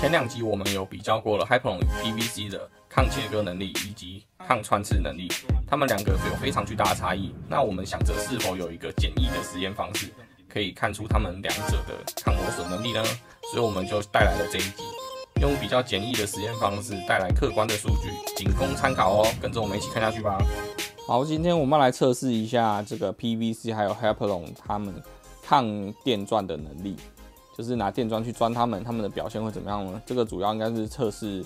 前2集我们有比较过了 Hyperon 与 PVC 的抗切割能力以及抗穿刺能力，它们2个有非常巨大的差异。那我们想着是否有一个简易的实验方式，可以看出它们2者的抗磨损能力呢？所以我们就带来了这一集，用比较简易的实验方式带来客观的数据，仅供参考哦。跟着我们一起看下去吧。好，今天我们来测试一下这个 PVC 还有 Hyperon 它们抗电钻的能力。就是拿电钻去钻它们的表现会怎么样呢？这个主要应该是测试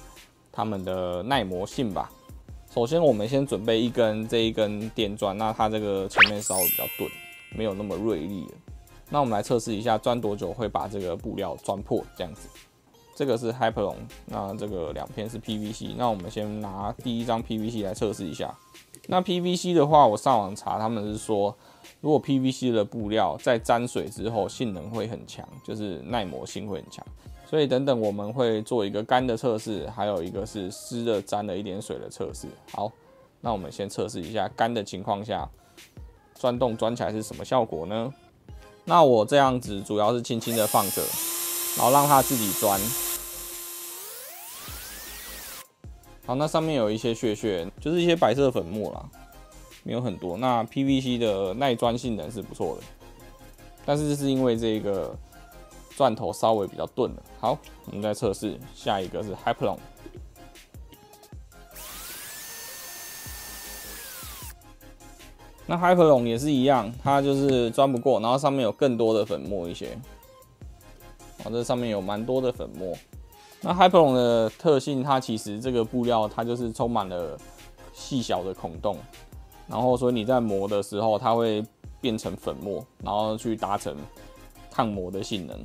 它们的耐磨性吧。首先，我们先准备这一根电钻，那它这个前面稍微比较钝，没有那么锐利了。那我们来测试一下，钻多久会把这个布料钻破，这样子。这个是 Hyperon， 那这个2片是 PVC。那我们先拿第一张 PVC 来测试一下。那 PVC 的话，我上网查，他们是说，如果 PVC 的布料在沾水之后，性能会很强，就是耐磨性会很强。所以等等我们会做一个干的测试，还有一个是湿的沾了一点水的测试。好，那我们先测试一下干的情况下，钻洞钻起来是什么效果呢？那我这样子主要是轻轻的放着，然后让它自己钻。好，那上面有一些屑屑，就是一些白色粉末啦，没有很多。那 PVC 的耐钻性能是不错的，但是是因为这个钻头稍微比较钝了。好，我们再测试下一个是 Hyperon。那 Hyperon 也是一样，它就是钻不过，然后上面有更多的粉末一些。好，这上面有蛮多的粉末。那 Hyperon 的特性，它其实这个布料它就是充满了细小的孔洞，然后所以你在磨的时候，它会变成粉末，然后去达成抗磨的性能。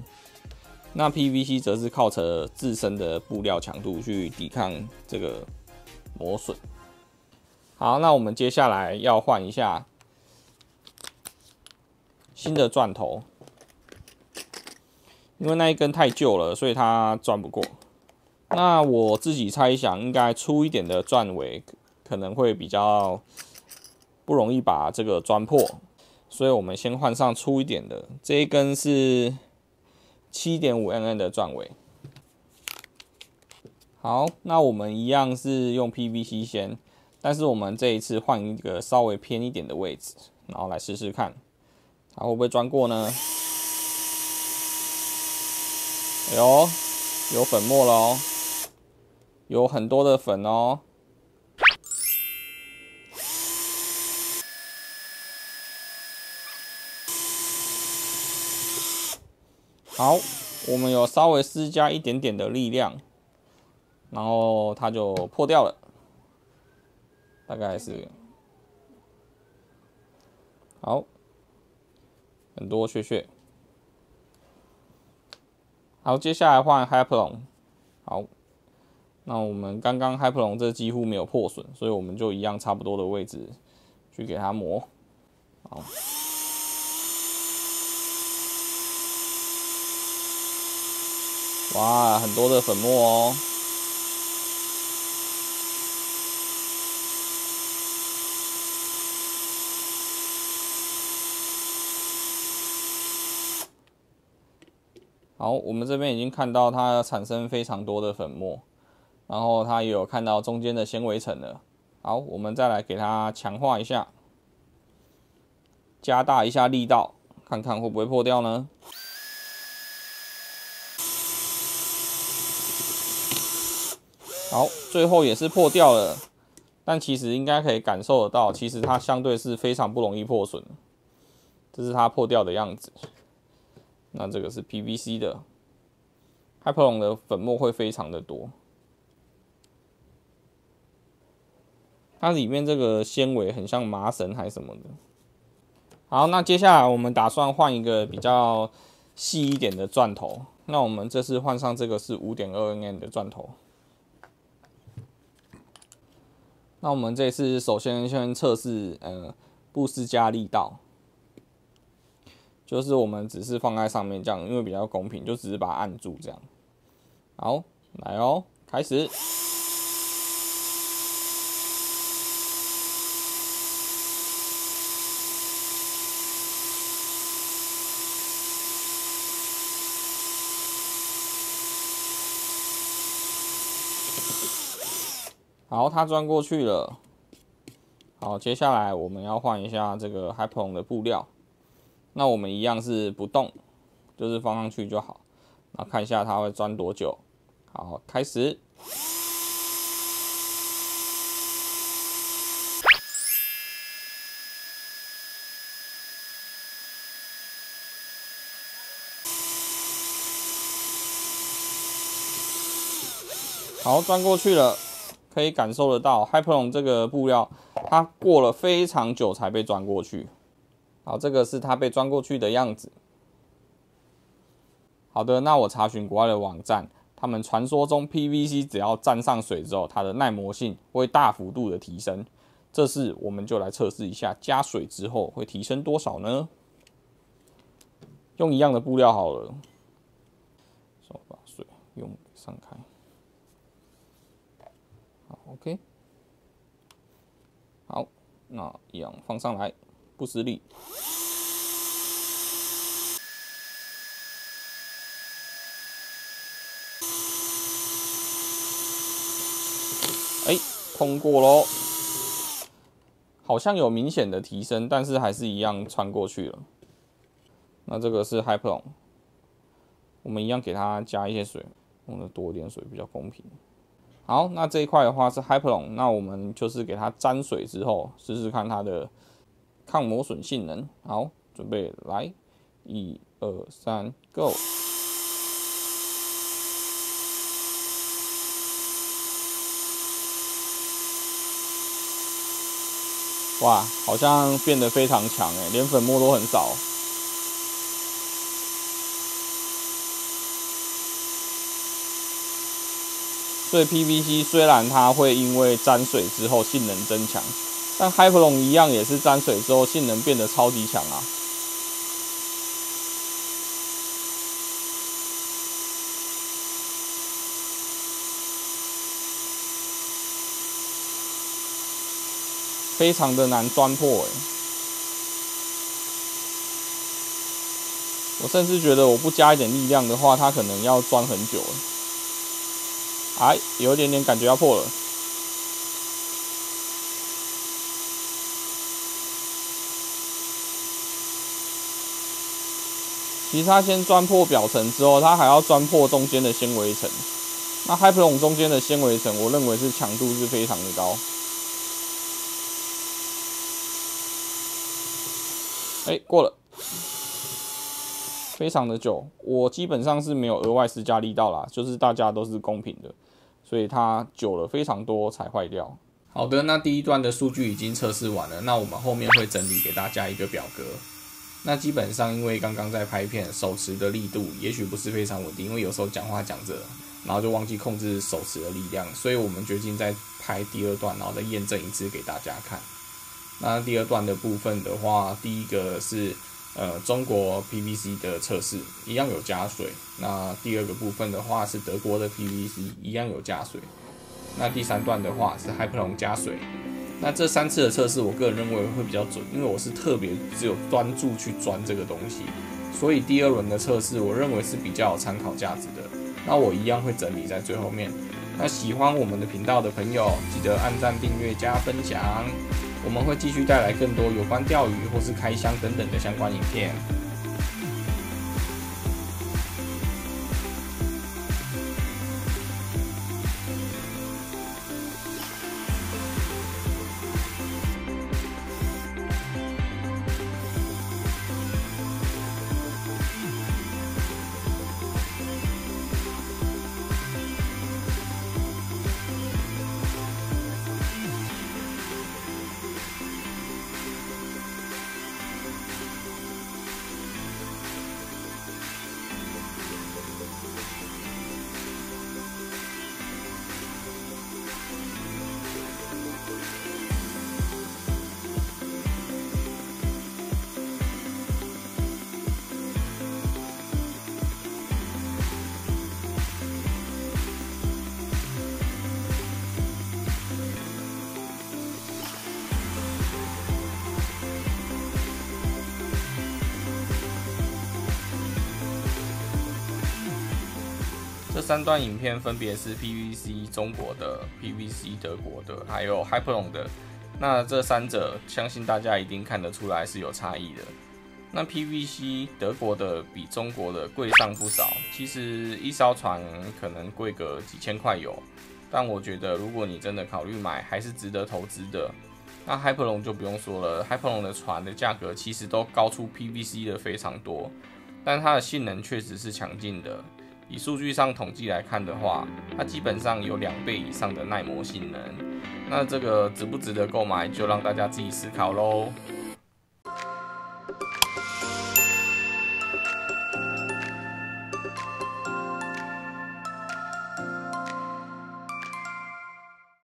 那 PVC 则是靠着自身的布料强度去抵抗这个磨损。好，那我们接下来要换一下新的钻头，因为那一根太旧了，所以它钻不过。那我自己猜想，应该粗一点的钻尾可能会比较不容易把这个钻破，所以我们先换上粗一点的。这一根是 7.5mm 的钻尾。好，那我们一样是用 PVC 先，但是我们这一次换一个稍微偏一点的位置，然后来试试看，它会不会钻过呢？哎呦，有粉末了哦，有很多的粉哦。好，我们有稍微施加一点点的力量，然后它就破掉了，大概是好，很多屑屑。好，接下来换 Hyperon。好，那我们刚刚 Hyperon 这几乎没有破损，所以我们就一样差不多的位置去给它磨。好。哇，很多的粉末哦。好，我们这边已经看到它产生非常多的粉末，然后它也有看到中间的纤维层了。好，我们再来给它强化一下，加大一下力道，看看会不会破掉呢？好，最后也是破掉了，但其实应该可以感受得到，其实它相对是非常不容易破损。这是它破掉的样子。那这个是 PVC 的 ，Hyperon 的粉末会非常的多，它里面这个纤维很像麻绳还是什么的。好，那接下来我们打算换一个比较细一点的钻头。那我们这次换上这个是 5.2mm 的钻头。那我们这次首先测试不施加力道。就是我们只是放在上面这样，因为比较公平，就只是把它按住这样。好，来哦，开始。好，它钻过去了。好，接下来我们要换一下这个 Hypron 的布料。那我们一样是不动，就是放上去就好。然后看一下它会钻多久。好，开始。好，钻过去了，可以感受得到 Hypron 这个布料，它过了非常久才被钻过去。好，这个是它被钻过去的样子。好的，那我查询国外的网站，他们传说中 PVC 只要沾上水之后，它的耐磨性会大幅度的提升。这次我们就来测试一下，加水之后会提升多少呢？用一样的布料好了，手把水用散开。好 ，OK， 好，那一样放上来，不施力。通过咯，好像有明显的提升，但是还是一样穿过去了。那这个是 Hypron， 我们一样给它加一些水，用的多一点水比较公平。好，那这一块的话是 Hypron， 那我们就是给它沾水之后，试试看它的抗磨损性能。好，准备来，1、2、3 ，Go！哇，好像变得非常强诶，连粉末都很少。所以 PVC 虽然它会因为沾水之后性能增强，但 Hypron 一样也是沾水之后性能变得超级强啊。非常的难钻破诶，我甚至觉得我不加一点力量的话，它可能要钻很久了。哎，有一点点感觉要破了。其实它先钻破表层之后，它还要钻破中间的纤维层。那 Hypron 中间的纤维层，我认为是强度是非常的高。过了，非常的久，我基本上是没有额外施加力道啦，就是大家都是公平的，所以它久了非常多才坏掉。好的，那第一段的数据已经测试完了，那我们后面会整理给大家一个表格。那基本上因为刚刚在拍片，手持的力度也许不是非常稳定，因为有时候讲话讲着，然后就忘记控制手持的力量，所以我们决定再拍第二段，然后再验证一次给大家看。那第二段的部分的话，第一个是中国 PVC 的测试，一样有加水。那第二个部分的话是德国的 PVC， 一样有加水。那第三段的话是 Hypron 加水。那这3次的测试，我个人认为会比较准，因为我是特别只有专注去钻这个东西，所以第2轮的测试，我认为是比较有参考价值的。那我一样会整理在最后面。那喜欢我们的频道的朋友，记得按赞、订阅、加分享。我们会继续带来更多有关钓鱼或是开箱等等的相关影片。3段影片分别是 PVC 中国的、PVC 德国的，还有 Hyperon 的。那这3者，相信大家一定看得出来是有差异的。那 PVC 德国的比中国的贵上不少，其实一艘船可能贵个几千块有，但我觉得如果你真的考虑买，还是值得投资的。那 Hyperon 就不用说了 ，Hyperon 的船的价格其实都高出 PVC 的非常多，但它的性能确实是强劲的。以数据上统计来看的话，它基本上有2倍以上的耐磨性能。那这个值不值得购买，就让大家自己思考咯。